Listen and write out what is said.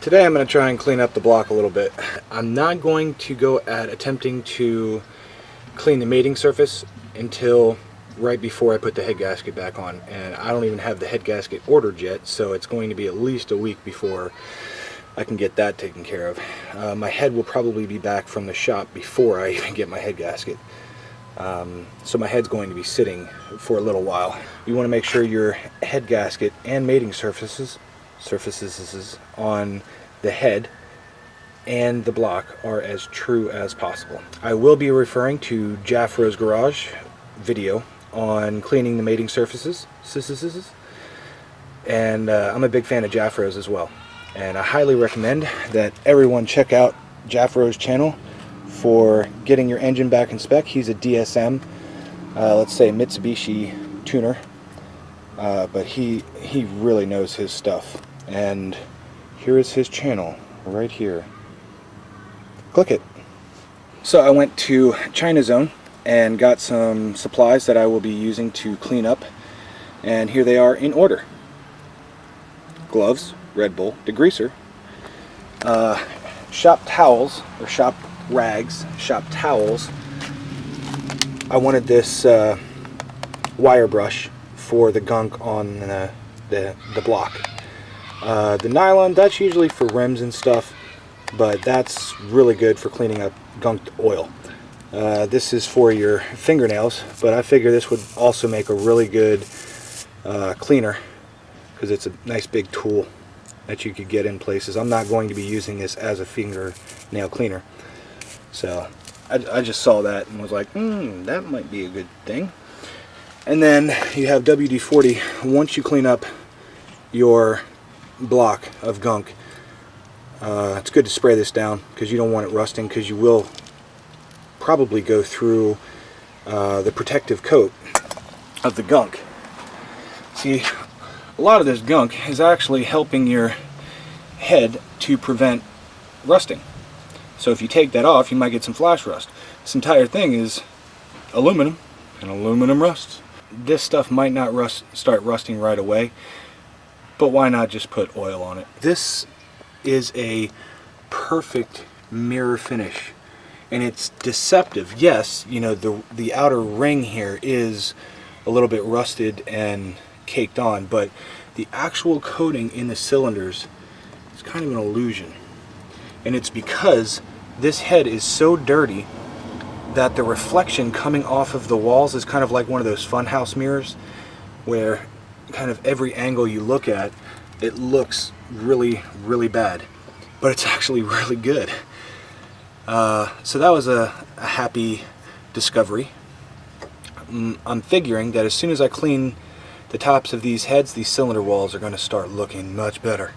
Today I'm going to try and clean up the block a little bit. I'm not going to go at attempting to clean the mating surface until right before I put the head gasket back on, and I don't even have the head gasket ordered yet, so it's going to be at least a week before I can get that taken care of. My head will probably be back from the shop before I even get my head gasket. So my head's going to be sitting for a little while. You want to make sure your head gasket and mating surfaces on the head and the block are as true as possible. I will be referring to Jafro's Garage video on cleaning the mating surfaces, and I'm a big fan of Jafro's as well, and I highly recommend that everyone check out Jafro's channel for getting your engine back in spec. He's a DSM, let's say Mitsubishi tuner, but he really knows his stuff. And here is his channel right here. Click it. So I went to China Zone and got some supplies that I will be using to clean up, and here they are in order: gloves, Red Bull, degreaser, shop towels or shop rags, shop towels. I wanted this wire brush for the gunk on the block. The nylon, that's usually for rims and stuff, but that's really good for cleaning up gunked oil. This is for your fingernails, but I figure this would also make a really good cleaner, because it's a nice big tool that you could get in places. I'm not going to be using this as a fingernail cleaner, so I just saw that and was like, that might be a good thing. And then you have WD-40. Once you clean up your block of gunk, it's good to spray this down, because you don't want it rusting, because you will probably go through the protective coat of the gunk. See, a lot of this gunk is actually helping your head to prevent rusting. So if you take that off, you might get some flash rust. This entire thing is aluminum, and aluminum rusts. This stuff might not start rusting right away, but why not just put oil on it? This is a perfect mirror finish, and it's deceptive. Yes, you know, the outer ring here is a little bit rusted and caked on, but the actual coating in the cylinders is kind of an illusion. And it's because this head is so dirty that the reflection coming off of the walls is kind of like one of those funhouse mirrors, where kind of every angle you look at, it looks really, really bad, but it's actually really good. So that was a happy discovery. I'm figuring that as soon as I clean the tops of these heads, these cylinder walls are going to start looking much better.